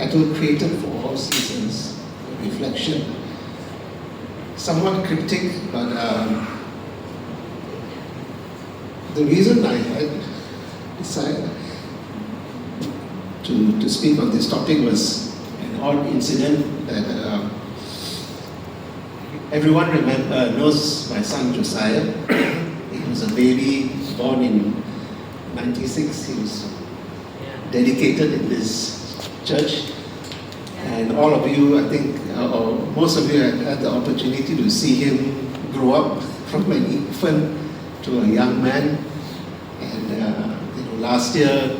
titled Created for All Seasons, a reflection. Somewhat cryptic, but the reason I had decided to speak on this topic was an odd incident that everyone knows my son Josiah. He was a baby born in 96. He was dedicated in this church. And all of you, I think, or most of you had the opportunity to see him grow up from an infant to a young man. And last year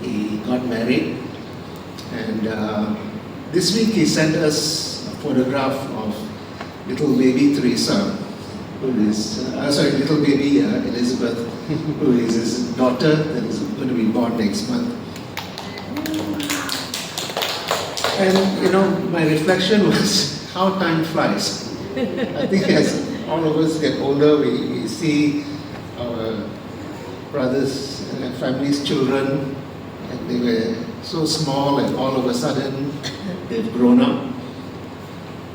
he got married. And this week he sent us a photograph of little baby Teresa, who is, little baby Elizabeth, who is his daughter that is going to be born next month. And my reflection was how time flies. I think as all of us get older, we see our brothers and families' children, and they were so small, and all of a sudden they've grown up.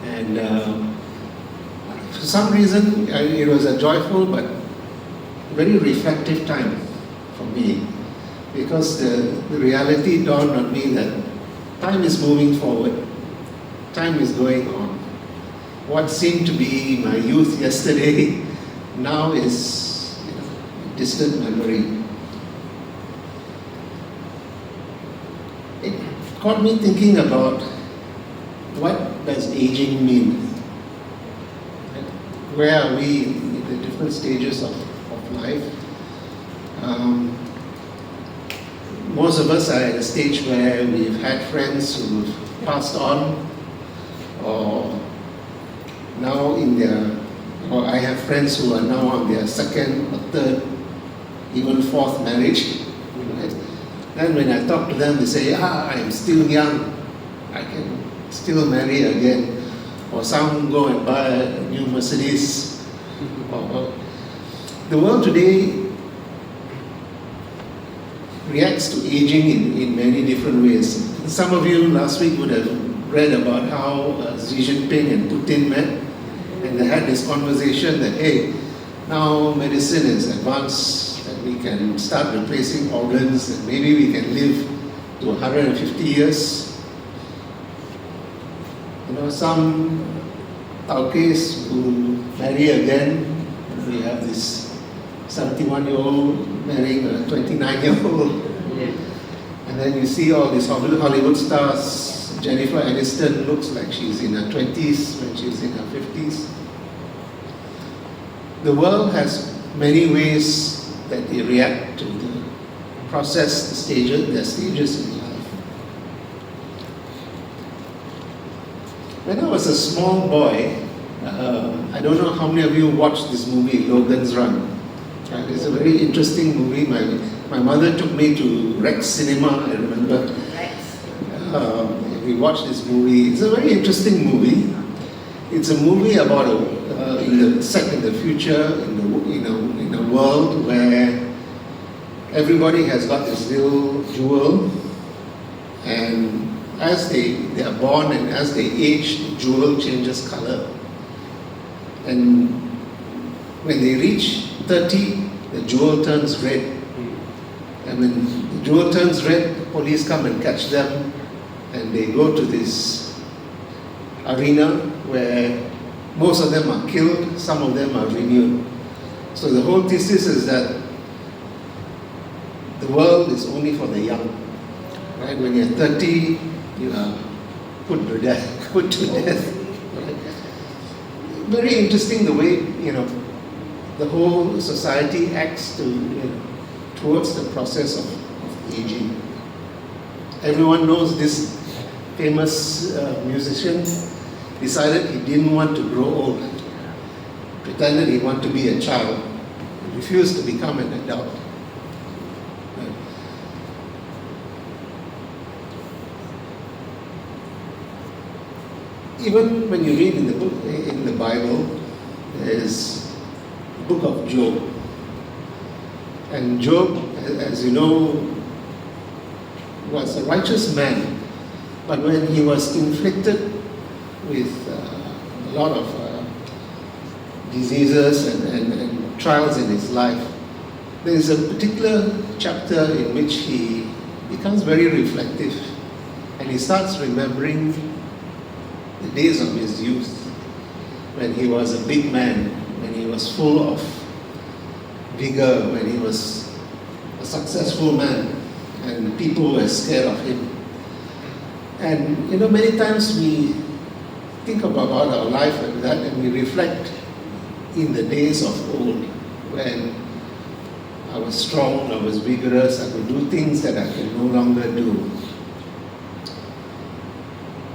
And for some reason, it was a joyful but very reflective time for me, because the reality dawned on me that time is moving forward. Time is going on. What seemed to be my youth yesterday now is distant memory. It got me thinking about what does aging mean? Where are we in the different stages of life? Most of us are at a stage where we've had friends who've passed on, or now or I have friends who are now on their second or third, even fourth marriage. Then when I talk to them, they say, I'm still young, I can still marry again. Or some go and buy a new Mercedes. The world today reacts to aging in many different ways. Some of you last week would have read about how Xi Jinping and Putin met, and they had this conversation that, hey, now medicine is advanced and we can start replacing organs, and maybe we can live to 150 years. Some Taukes who marry again. We have this 71-year-old marrying a 29-year-old. And then you see all these Hollywood stars. Jennifer Aniston looks like she's in her 20s when she's in her 50s. The world has many ways that they react to the process, their stages in life. When I was a small boy, I don't know how many of you watched this movie, Logan's Run. It's a very interesting movie. My mother took me to Rex Cinema, I remember. We watched this movie. It's a very interesting movie. It's a movie about set in the future, in a world where everybody has got this little jewel, and as they are born and as they age, the jewel changes color. And when they reach 30, the jewel turns red. And when the jewel turns red, the police come and catch them, and they go to this arena where most of them are killed, some of them are renewed. So the whole thesis is that the world is only for the young. Right? When you're 30, you are put to death. Right? Very interesting the way the whole society acts towards the process of aging. Everyone knows this famous musician decided he didn't want to grow old, pretended he wanted to be a child, refused to become an adult. Even when you read in the Bible, there's the book of Job. And Job, as you know, was a righteous man, But when he was inflicted with a lot of diseases and trials in his life, there is a particular chapter in which he becomes very reflective, and he starts remembering the days of his youth, when he was a big man, when he was full of vigor, when he was a successful man, and people were scared of him. And many times we think about our life like that, and we reflect in the days of old, when I was strong, I was vigorous, I could do things that I can no longer do.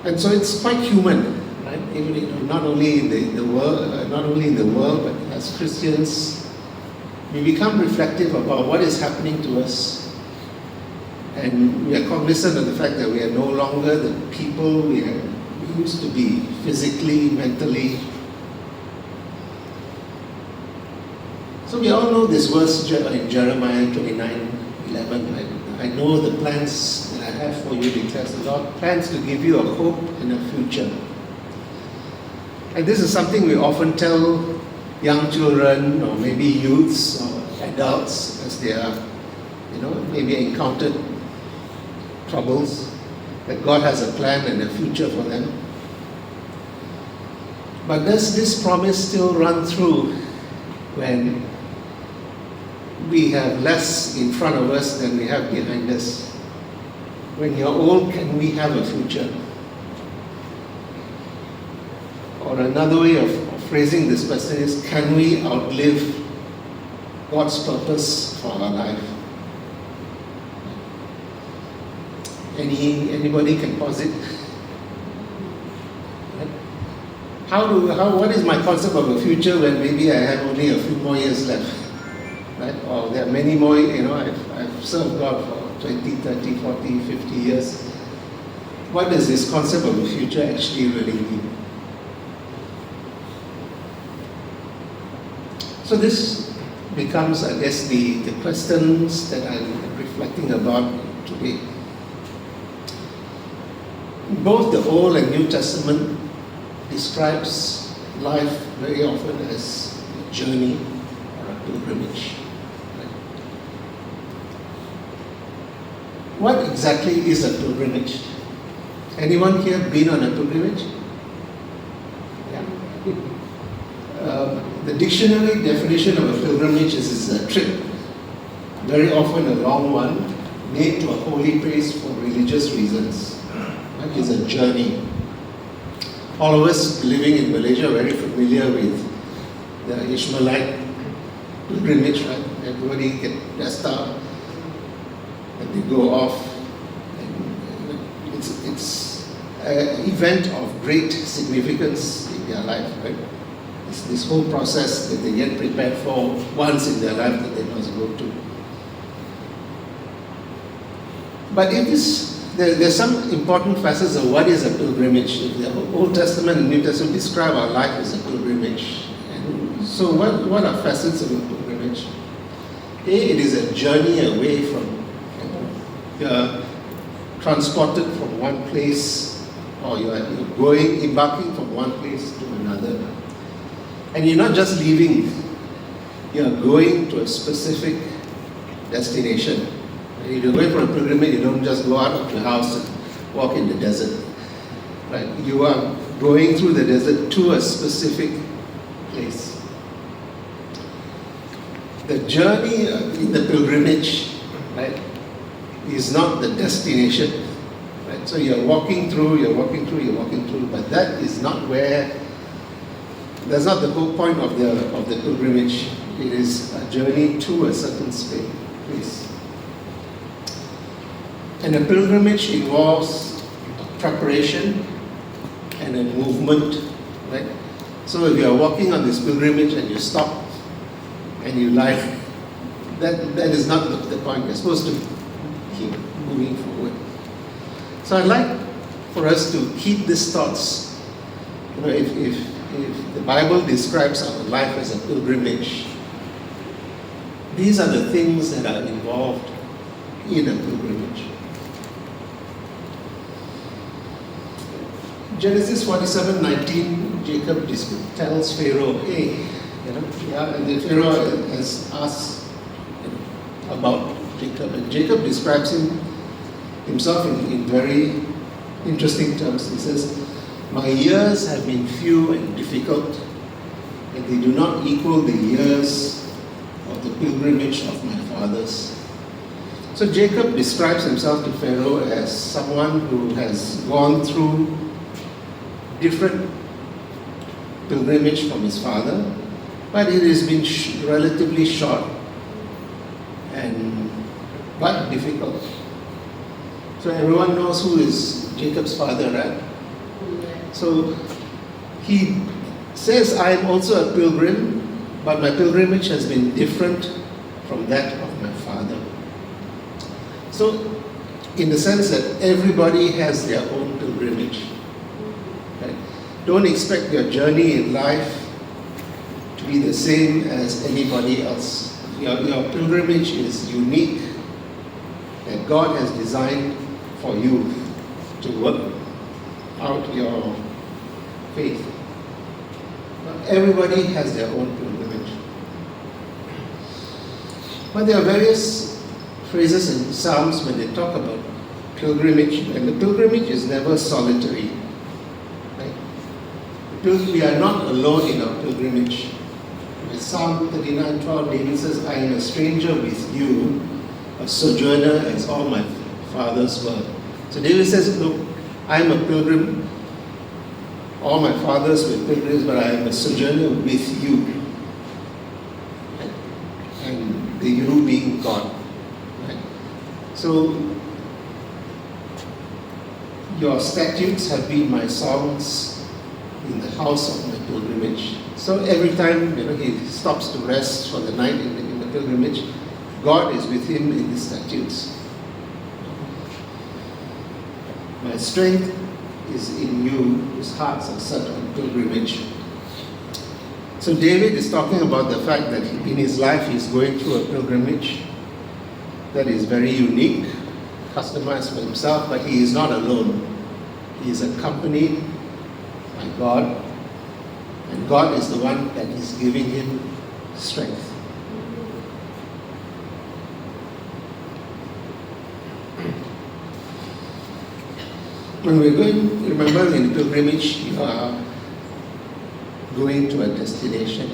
And so it's quite human, right? Even, not only in the world, but as Christians, we become reflective about what is happening to us, and we are cognizant of the fact that we are no longer the people we used to be, physically, mentally. So we all know this verse in Jeremiah 29:11. Right? I know the plans that I have for you, declares the Lord, plans to give you a hope and a future. And this is something we often tell young children, or maybe youths or adults, as they are, maybe encountered troubles, that God has a plan and a future for them. But does this promise still run through when we have less in front of us than we have behind us? When you're old, can we have a future? Or another way of phrasing this question is, can we outlive God's purpose for our life? Anybody can posit? What is my concept of a future when maybe I have only a few more years left? Right? Or there are many more, I've served God for 20, 30, 40, 50 years. What does this concept of a future actually really mean? So this becomes, I guess, the questions that I'm reflecting about today. Both the Old and New Testament describes life very often as a journey or a pilgrimage. Right? What exactly is a pilgrimage? Anyone here been on a pilgrimage? Yeah. The dictionary definition of a pilgrimage is a trip, very often a long one, made to a holy place for religious reasons. Right? It's a journey. All of us living in Malaysia are very familiar with the Ishmaelite pilgrimage, right? Everybody get dressed up and they go off. And it's an event of great significance in their life, right? It's this whole process that they get prepared for once in their life that they must go to. But there's some important facets of what is a pilgrimage. The Old Testament and New Testament describe our life as a pilgrimage. And so what are facets of a pilgrimage? It is a journey away from, you're transported from one place, or you're embarking from one place to another. And you're not just leaving, you're going to a specific destination. And if you're going for a pilgrimage, you don't just go out of your house and walk in the desert. Right? You are going through the desert to a specific place. The journey in the pilgrimage, right, is not the destination. Right? So you're walking through, but that is not that's not the whole point of the pilgrimage. It is a journey to a certain place. And a pilgrimage involves preparation and a movement, right? So if you are walking on this pilgrimage and you stop and you lie, that is not the point. We're supposed to keep moving forward. So I'd like for us to keep these thoughts. If the Bible describes our life as a pilgrimage, these are the things that are involved in a pilgrimage. Genesis 47:19, Jacob tells Pharaoh, hey, and the Pharaoh has asked about Jacob, and Jacob describes himself in very interesting terms. He says, my years have been few and difficult, and they do not equal the years of the pilgrimage of my fathers. So Jacob describes himself to Pharaoh as someone who has gone through different pilgrimage from his father, but it has been relatively short but difficult. So everyone knows who is Jacob's father, right? So he says, I am also a pilgrim, but my pilgrimage has been different from that of my father. So in the sense that everybody has their own pilgrimage. Right? Don't expect your journey in life to be the same as anybody else. Your pilgrimage is unique, that God has designed for you to work out your faith. But everybody has their own pilgrimage. But there are various phrases in Psalms when they talk about pilgrimage, and the pilgrimage is never solitary. Right? We are not alone in our pilgrimage. In Psalm 39:12, David says, I am a stranger with you, a sojourner as all my fathers were. So David says, look, I am a pilgrim. All my fathers were pilgrims, but I am a sojourner with you. Right? And the you being God. Right? So your statutes have been my songs in the house of my pilgrimage. So every time he stops to rest for the night in the pilgrimage, God is with him in the statutes. My strength is in you, whose hearts are set on pilgrimage. So David is talking about the fact that in his life he's going through a pilgrimage that is very unique, customized for himself, but he is not alone. He is accompanied by God, and God is the one that is giving him strength. When we're going, remember in pilgrimage, you are going to a destination.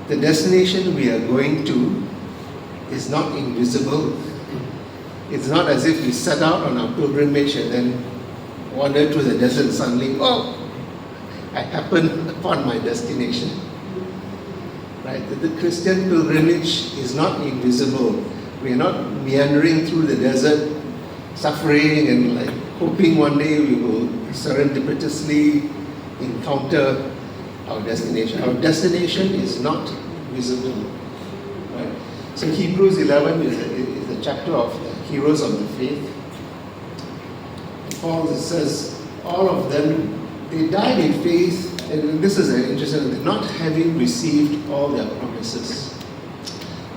The destination we are going to is not invisible. It's not as if we set out on our pilgrimage and then wander through the desert and suddenly, I happened upon my destination. Right? The Christian pilgrimage is not invisible. We are not meandering through the desert, suffering and hoping one day we will serendipitously encounter our destination. Our destination is not visible. Right? So Hebrews 11 is the chapter of the heroes of the faith. Paul says, all of them, they died in faith, and this is interesting, not having received all their promises.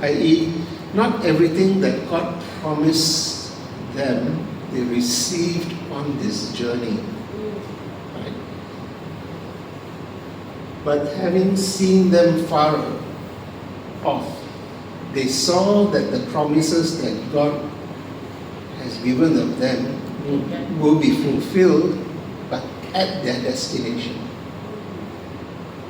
I.e., not everything that God promised them, they received on this journey. Right? But having seen them far off, they saw that the promises that God has given of them will be fulfilled, but at their destination.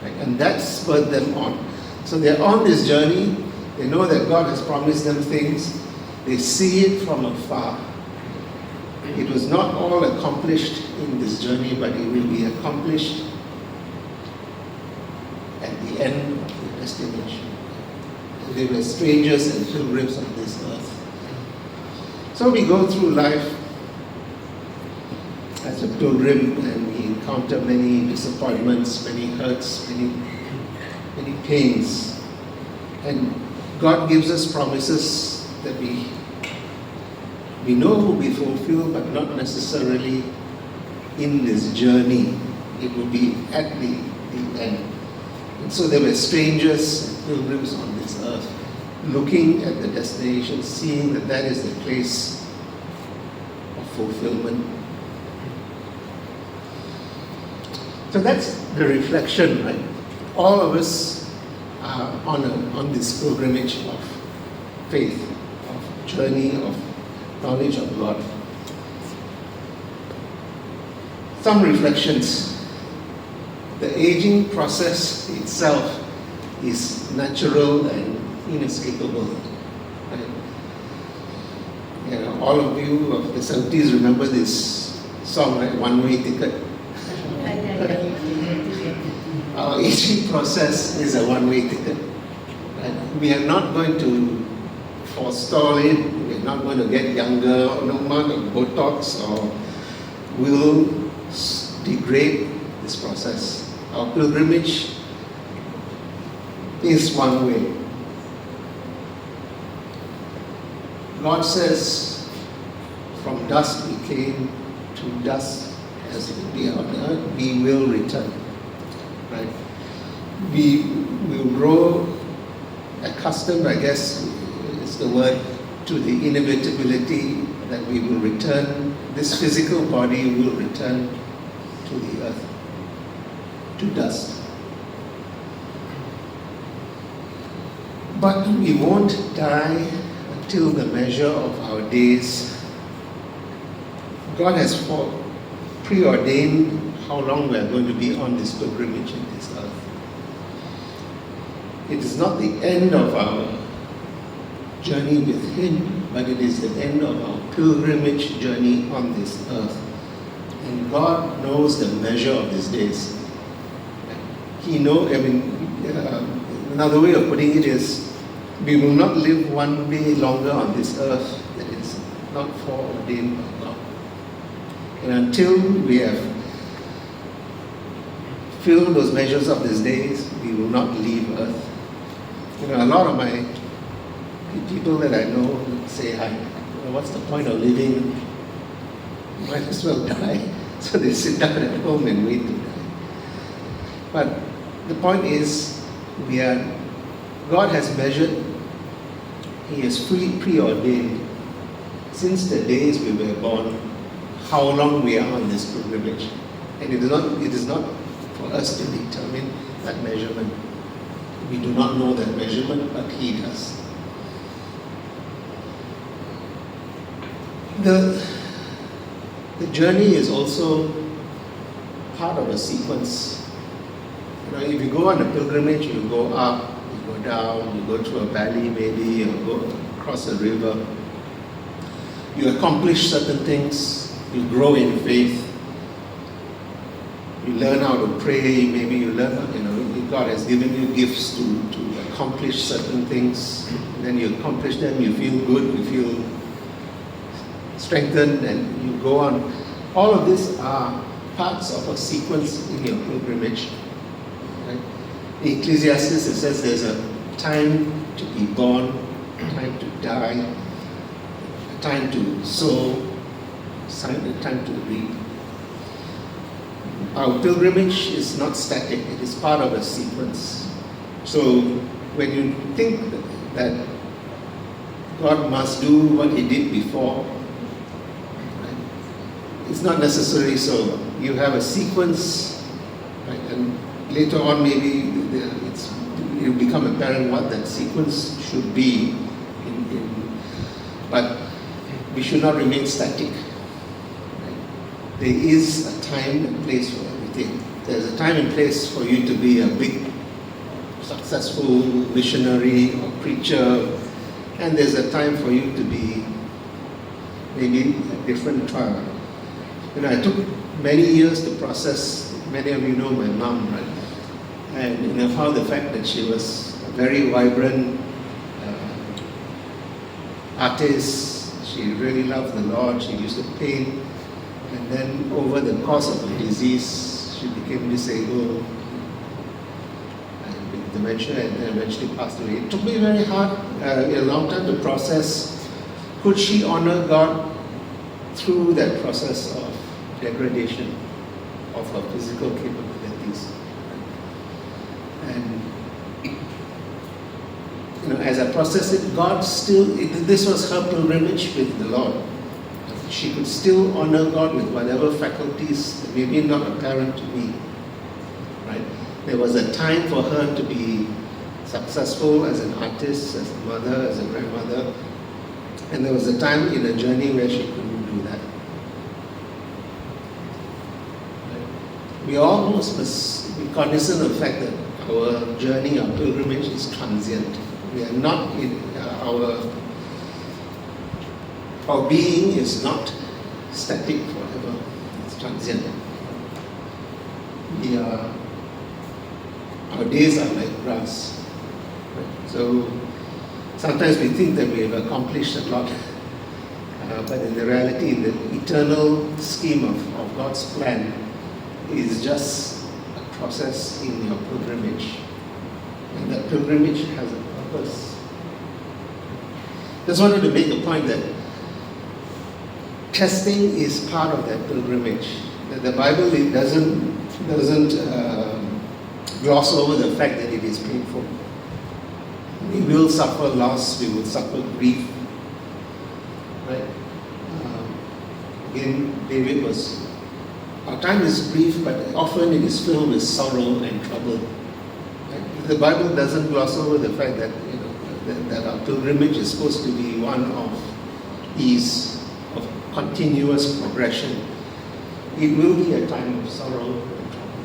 Right? And that spurred them on. So they're on this journey, they know that God has promised them things, they see it from afar. It was not all accomplished in this journey, but it will be accomplished at the end of the destination. They were strangers and pilgrims on this earth. So we go through life as a pilgrim, and we encounter many disappointments, many hurts, many pains. And God gives us promises that we know will be fulfilled, but not necessarily in this journey. It will be at the end. And so there were strangers and pilgrims on this earth, looking at the destination, seeing that that is the place of fulfillment. So that's the reflection, right? All of us are on this pilgrimage of faith, of journey, of knowledge of God. Some reflections. The aging process itself is natural and inescapable. Right? You know, all of you of the 70s remember this song, right? One-way ticket. Our aging process is a one-way ticket. Right? We are not going to forestall it. We are not going to get younger, or no amount of Botox, or will degrade this process. Our pilgrimage is one way. God says, from dust we came, to dust as it be on earth, we will return. Right? We will grow accustomed, I guess is the word, to the inevitability that we will return. This physical body will return to the earth, to dust. But we won't die until the measure of our days. God has preordained how long we are going to be on this pilgrimage in this earth. It is not the end of our journey with Him, but it is the end of our pilgrimage journey on this earth. And God knows the measure of these days. He knows, another way of putting it is, we will not live one day longer on this earth that is not foreordained by God. And until we have filled those measures of these days, we will not leave earth. You know, a lot of my people that I know say, what's the point of living? You might as well die. So they sit down at home and wait to die. But the point is, God has measured, He has preordained, since the days we were born, how long we are on this pilgrimage. And it is not for us to determine that measurement. We do not know that measurement, but He does. The journey is also part of a sequence. You know, if you go on a pilgrimage, you go up, you go down, you go through a valley maybe, you go across a river. You accomplish certain things, you grow in faith, you learn how to pray, maybe you learn, God has given you gifts to accomplish certain things. Then you accomplish them, you feel good, you feel strengthened, and you go on. All of these are parts of a sequence in your pilgrimage. Right? In Ecclesiastes it says there's a time to be born, a time to die, a time to sow, a time to reap. Our pilgrimage is not static, it is part of a sequence. So when you think that God must do what He did before, right, it's not necessarily so. You have a sequence, right, and later on maybe it will become apparent what that sequence should be. But we should not remain static. There is a time and place for everything. There's a time and place for you to be a big, successful missionary or preacher, and there's a time for you to be maybe a different trial. I took many years to process. Many of you know my mom, right? And how the fact that she was a very vibrant artist. She really loved the Lord. She used to paint. And then over the course of the disease, she became disabled and with dementia, and then eventually passed away. It took me very hard, a long time to process. Could she honor God through that process of degradation of her physical capabilities? And as I processed it, God still, this was her pilgrimage with the Lord. She could still honor God with whatever faculties that may be not apparent to me. right? There was a time for her to be successful as an artist, as a mother, as a grandmother, and there was a time in her journey where she couldn't do that. We almost must be cognizant of the fact that our journey, our pilgrimage is transient. We are not in our being is not static forever. It's transient. Our days are like grass. So sometimes we think that we have accomplished a lot, but in the reality, in the eternal scheme of God's plan, is just a process in your pilgrimage. And that pilgrimage has a purpose. Just wanted to make a point that testing is part of that pilgrimage. That the Bible doesn't gloss over the fact that it is painful. We will suffer loss, we will suffer grief. Right? Again, David was, our time is brief, but often it is filled with sorrow and trouble. Right? The Bible doesn't gloss over the fact that that our pilgrimage is supposed to be one of ease, of continuous progression. It will be a time of sorrow and trouble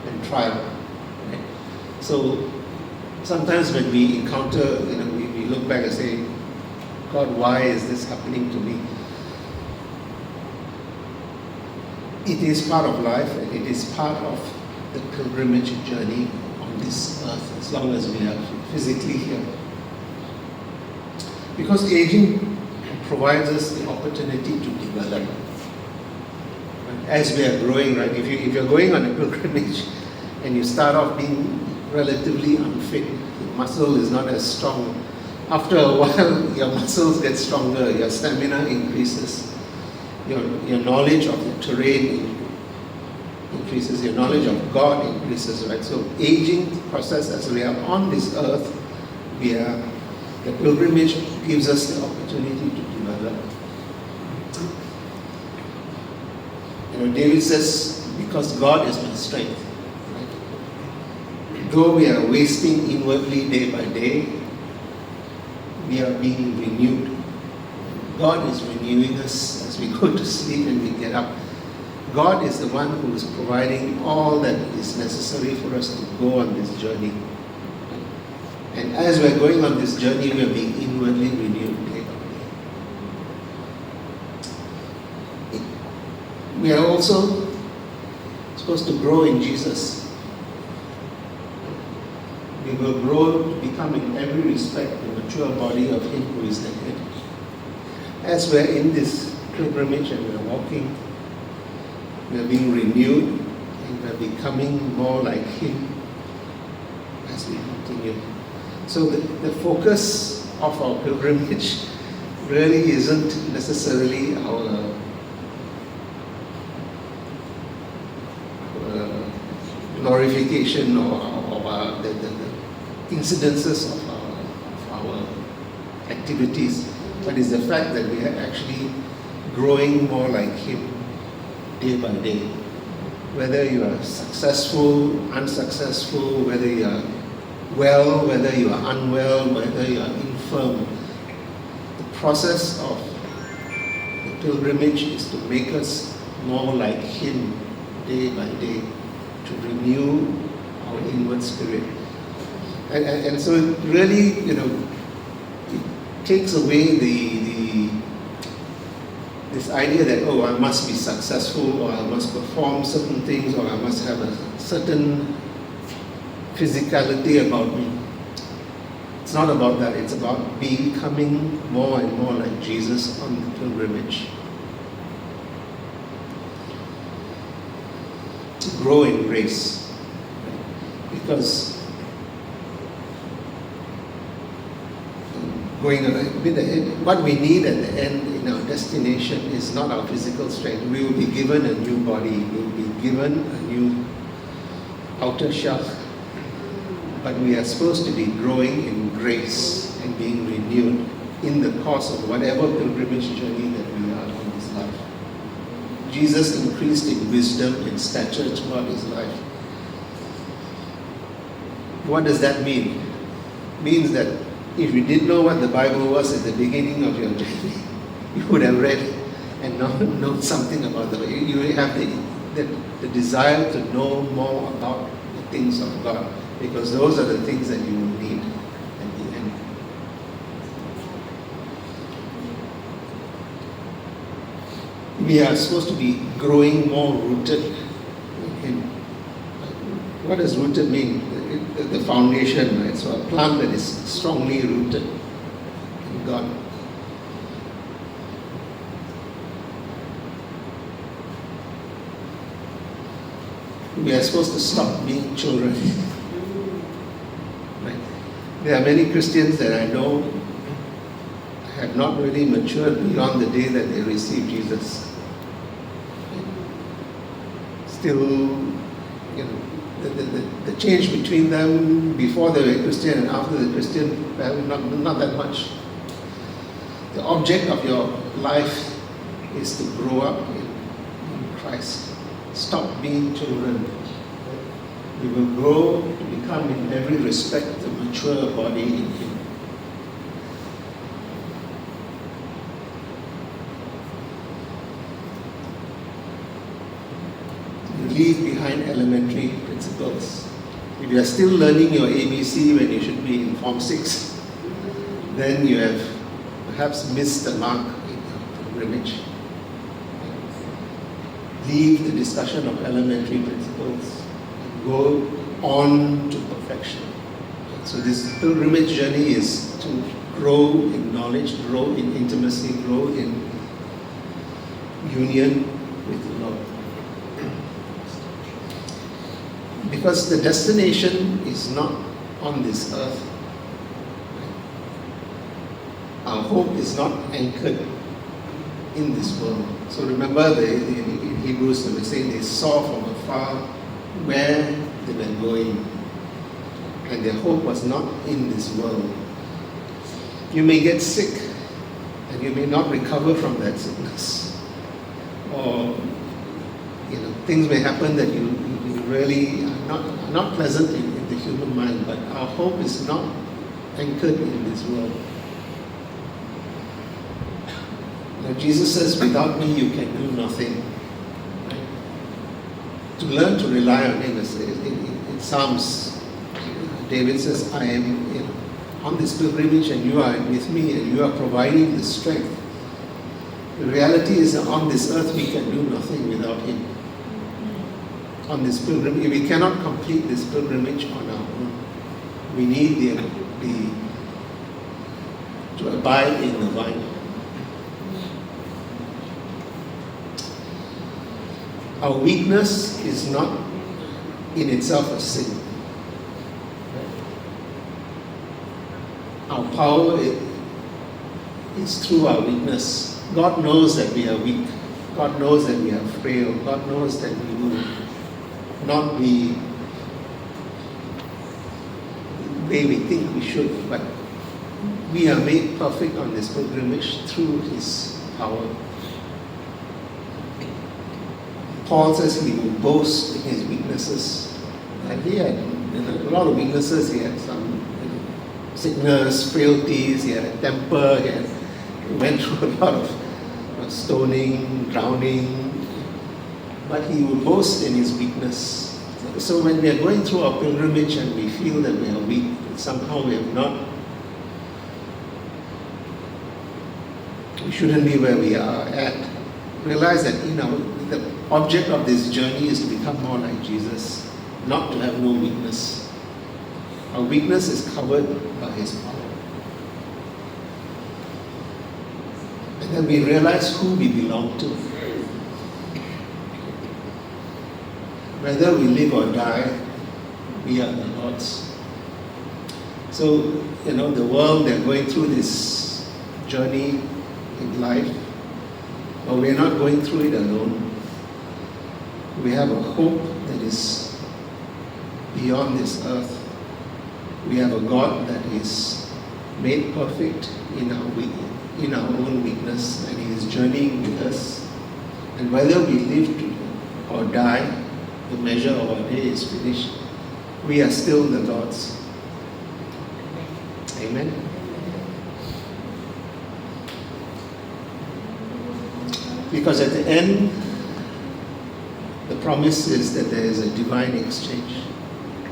and trial. Right? So sometimes when we encounter, we look back and say, God, why is this happening to me? It is part of life, and it is part of the pilgrimage journey on this earth, as long as we are physically here. Because aging provides us the opportunity to develop. As we are growing, right? If you're going on a pilgrimage and you start off being relatively unfit, the muscle is not as strong. After a while, your muscles get stronger, your stamina increases. Your knowledge of the terrain increases, your knowledge of God increases, right? So aging process, as we are on this earth, the pilgrimage gives us the opportunity to develop. David says, because God is my strength. Right? Though we are wasting inwardly day by day, we are being renewed. God is renewing us as we go to sleep and we get up. God is the one who is providing all that is necessary for us to go on this journey. And as we're going on this journey, we are being inwardly renewed day by day. We are also supposed to grow in Jesus. We will grow to become in every respect the mature body of Him who is the head. As we're in this pilgrimage and we're walking, we're being renewed and we're becoming more like Him as we continue. So the focus of our pilgrimage really isn't necessarily our glorification or the incidences of our activities, but it's the fact that we are actually growing more like Him day by day. Whether you are successful, unsuccessful, whether you are well, whether you are unwell, whether you are infirm, the process of the pilgrimage is to make us more like Him day by day, to renew our inward spirit. And so it really, it takes away this idea that, I must be successful, or I must perform certain things, or I must have a certain physicality about me. It's not about that. It's about becoming more and more like Jesus on the pilgrimage. To grow in grace. Because going a bit ahead, what we need at the end in our destination is not our physical strength. We will be given a new body. We will be given a new outer shell. But we are supposed to be growing in grace and being renewed in the course of whatever pilgrimage journey that we are on this life. Jesus increased in wisdom and stature throughout his life. What does that mean? It means that if you didn't know what the Bible was at the beginning of your journey, you would have read it and known something about the Bible. You would have the desire to know more about the things of God, because those are the things that you will need at the end. We are supposed to be growing more rooted in Him. What does rooted mean? The foundation, right? So a plant that is strongly rooted in God. We are supposed to stop being children. Right? There are many Christians that I know have not really matured beyond the day that they received Jesus. Still, the change between them before they were Christian and after the Christian, well, not that much. The object of your life is to grow up in Christ. Stop being children. We will grow to become in every respect a mature body in Him. Leave behind elementary principles. If you are still learning your ABC when you should be in Form 6, then you have perhaps missed the mark in your pilgrimage. Leave the discussion of elementary principles and go on to perfection. So this pilgrimage journey is to grow in knowledge, grow in intimacy, grow in union with the Lord. Because the destination is not on this earth. Our hope is not anchored in this world. So remember in Hebrews, they say they saw from afar where they were going. And their hope was not in this world. You may get sick and you may not recover from that sickness. Or things may happen that you really are not pleasant in the human mind, but our hope is not anchored in this world. Jesus says, without me you can do nothing. Right? To learn to rely on Him, in Psalms, David says, I am on this pilgrimage and you are with me and you are providing the strength. The reality is that on this earth we can do nothing without Him. On this pilgrimage, we cannot complete this pilgrimage on our own. We need to abide in the vine. Our weakness is not in itself a sin. Our power is through our weakness. God knows that we are weak. God knows that we are frail. God knows that we will not be the way we think we should, but we are made perfect on this pilgrimage through His power. Paul says he will boast in his weaknesses. And he had a lot of weaknesses. He had some sickness, frailties, he had a temper, he went through a lot of stoning, drowning. But he will boast in his weakness. So when we are going through our pilgrimage and we feel that we are weak, somehow we shouldn't be where we are at. Realize that the object of this journey is to become more like Jesus, not to have no weakness. Our weakness is covered by His power. And then we realize who we belong to. Whether we live or die, we are the Lord's. So, the world, they're going through this journey in life, but we're not going through it alone. We have a hope that is beyond this earth. We have a God that is made perfect in our own weakness, and He is journeying with us And whether we live or die, the measure of our day is finished. We are still the Lord's. Amen. Because at the end, the promise is that there is a divine exchange.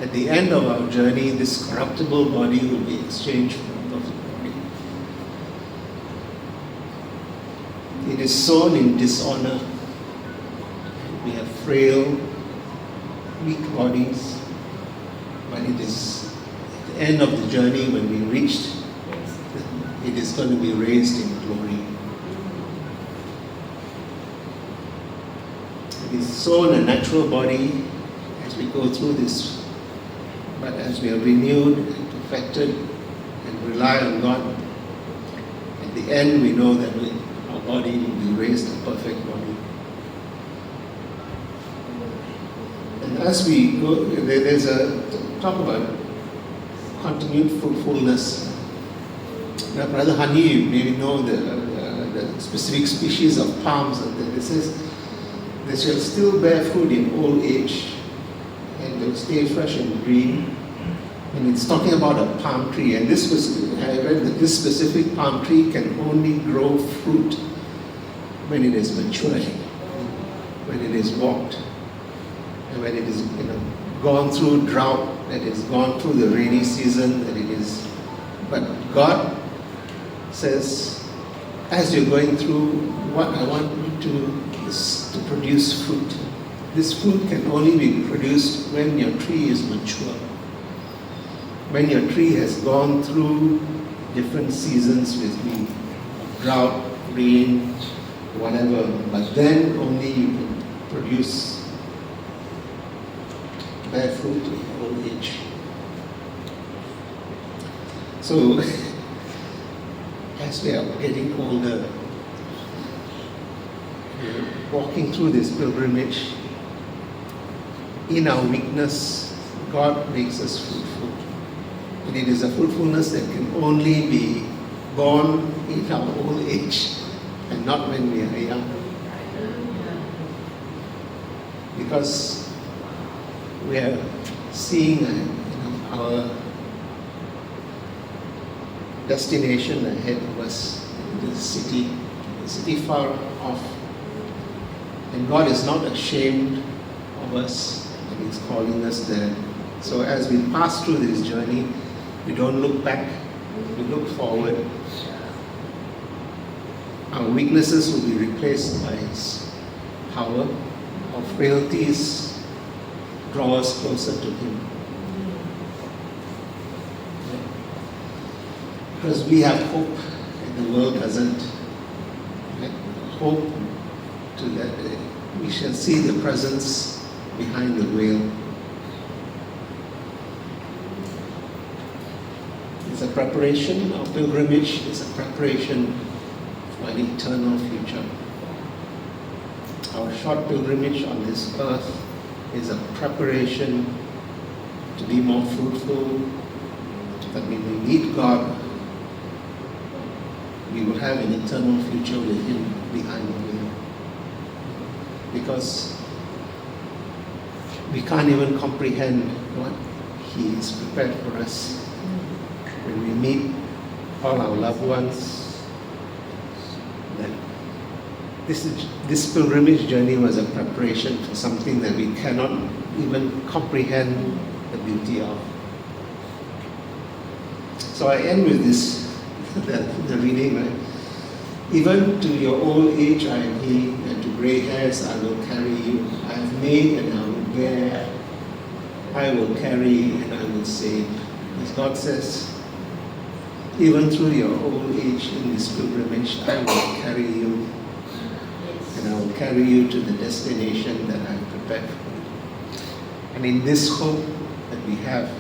At the end of our journey, this corruptible body will be exchanged for a perfect body. It is sown in dishonor. We have frail, weak bodies, but it is at the end of the journey when we reach, it is going to be raised in glory. It is sown a natural body as we go through this, but as we are renewed and perfected and rely on God, at the end we know that our body will be raised a perfect body. And as we go, there's a talk about continued fruitfulness. Now, Brother Hani, you maybe know the specific species of palms. It says they shall still bear fruit in old age, and they'll stay fresh and green. And it's talking about a palm tree. And I read that this specific palm tree can only grow fruit when it is matured, when it is walked, and when it is gone through drought, that it has gone through the rainy season, that it is. But God says, as you're going through, what I want you to is to produce fruit. This fruit can only be produced when your tree is mature. When your tree has gone through different seasons with me, drought, rain, whatever, but then only you can produce, bear fruit in old age. So, as we are getting older, walking through this pilgrimage, in our weakness, God makes us fruitful. And it is a fruitfulness that can only be born in our old age and not when we are young. Because we are seeing our destination ahead of us, the city far off. And God is not ashamed of us, and He's calling us there. So as we pass through this journey, we don't look back, we look forward. Our weaknesses will be replaced by His power. Our frailties draw us closer to Him. Because we have hope and the world doesn't. Hope to that we shall see the presence behind the veil. It's a preparation, our pilgrimage is a preparation for an eternal future. Our short pilgrimage on this earth is a preparation to be more fruitful, that when we meet God, we will have an eternal future with Him behind the veil. Because we can't even comprehend what He is prepared for us. When we meet all our loved ones, that this pilgrimage journey was a preparation for something that we cannot even comprehend the beauty of. So I end with this, the reading, right? Even to your old age I am He, and to grey hairs I will carry you. I have made and I will bear. I will carry and I will save. As God says, even through your old age in this pilgrimage, I will carry you. And I will carry you to the destination that I have prepared for you. And in this hope that we have,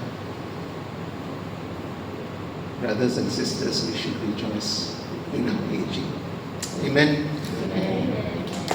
brothers and sisters, we should rejoice in our aging. Amen.